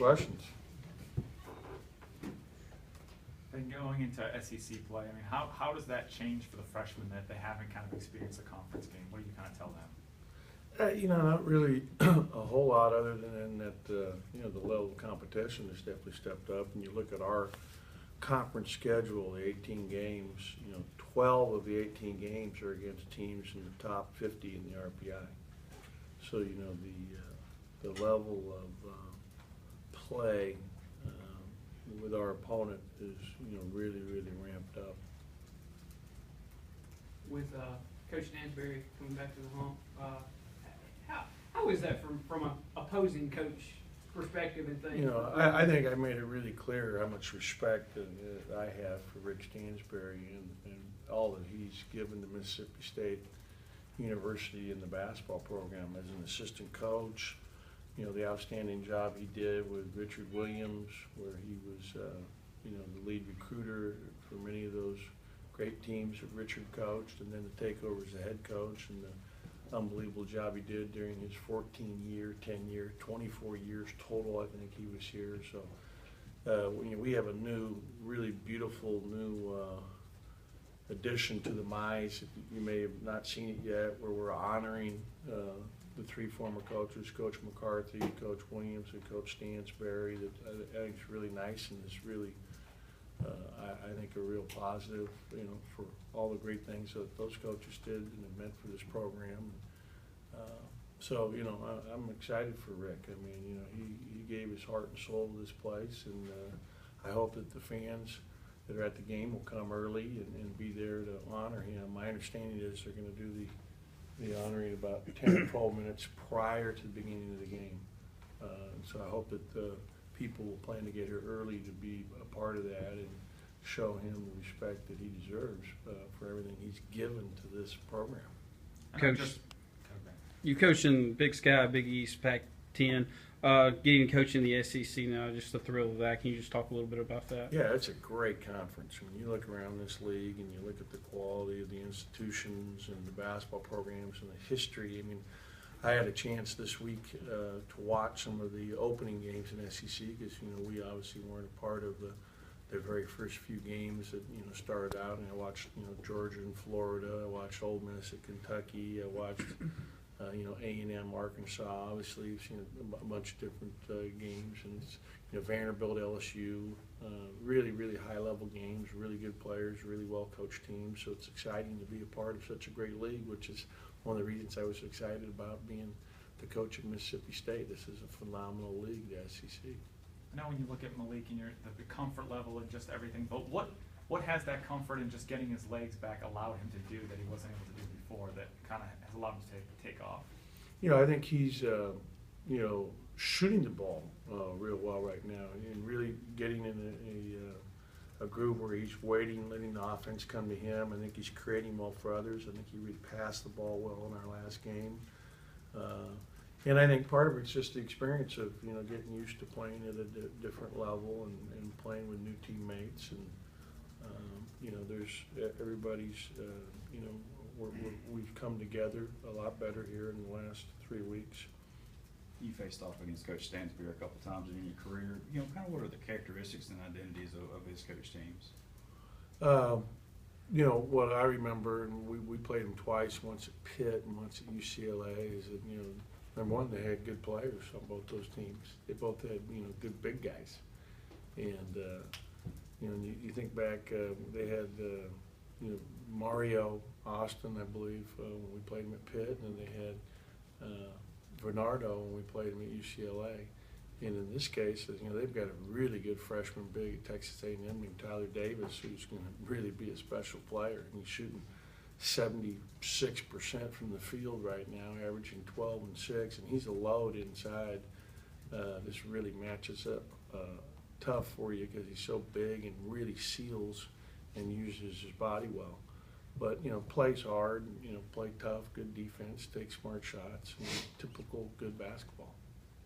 questions. And going into SEC play, I mean, how does that change for the freshmen that they haven't kind of experienced a conference game? What do you kind of tell them? Not really a whole lot other than that, the level of competition has definitely stepped up. And you look at our conference schedule, the 18 games, 12 of the 18 games are against teams in the top 50 in the RPI. So, the level of play with our opponent is, really, really ramped up. With Coach Stansberry coming back to the hump, how is that from an opposing coach perspective and things? I think I made it really clear how much respect that I have for Rick Stansberry and all that he's given to Mississippi State University in the basketball program as an assistant coach. The outstanding job he did with Richard Williams, where he was, the lead recruiter for many of those great teams that Richard coached, and then to take over as the head coach, and the unbelievable job he did during his 14-year, 10-year, 24 years total, I think he was here. So we have a new, really beautiful new addition to the MICE. You may have not seen it yet, where we're honoring the three former coaches, Coach McCarthy, Coach Williams, and Coach Stansberry. That I think is really nice, and it's really, I think, a real positive, for all the great things that those coaches did and it meant for this program. So, I'm excited for Rick. I mean, he gave his heart and soul to this place, and I hope that the fans that are at the game will come early and be there to honor him. My understanding is they're going to do the honoring about 10 or 12 minutes prior to the beginning of the game. So I hope that people will plan to get here early to be a part of that and show him the respect that he deserves for everything he's given to this program. Coach, you coach in Big Sky, Big East, Pac-10. Getting to coach in the SEC now, just the thrill of that. Can you just talk a little bit about that? Yeah, it's a great conference. When you look around this league and you look at the quality of the institutions and the basketball programs and the history, I mean, I had a chance this week to watch some of the opening games in SEC because, we obviously weren't a part of the very first few games that, started out. And I watched, Georgia and Florida. I watched Ole Miss at Kentucky. I watched A&M, Arkansas. Obviously, you've seen a bunch of different games, and it's, Vanderbilt, LSU, really, really high-level games, really good players, really well-coached teams. So it's exciting to be a part of such a great league, which is one of the reasons I was excited about being the coach of Mississippi State. This is a phenomenal league, the SEC. I know when you look at Malik and the comfort level and just everything, but what has that comfort and just getting his legs back allowed him to do that he wasn't able to do before that kind of has allowed him to take off? I think he's, shooting the ball real well right now and really getting in a groove where he's waiting, letting the offense come to him. I think he's creating well for others. I think he really passed the ball well in our last game. And I think part of it's just the experience of, getting used to playing at a different level and playing with new teammates. And, there's everybody's, we've come together a lot better here in the last 3 weeks. You faced off against Coach Stansberry a couple times in your career. Kind of what are the characteristics and identities of his coach teams? What I remember, and we played him twice, once at Pitt and once at UCLA, is that, number one, they had good players on both those teams. They both had, good big guys. And, you think back, they had, Mario Austin, I believe, when we played him at Pitt, and they had Bernardo when we played him at UCLA. And in this case, they've got a really good freshman big at Texas A&M named Tyler Davis, who's going to really be a special player. And he's shooting 76% from the field right now, averaging 12 and 6, and he's a load inside. This really matches up tough for you because he's so big and really seals and uses his body well. But, plays hard, play tough, good defense, take smart shots, typical good basketball.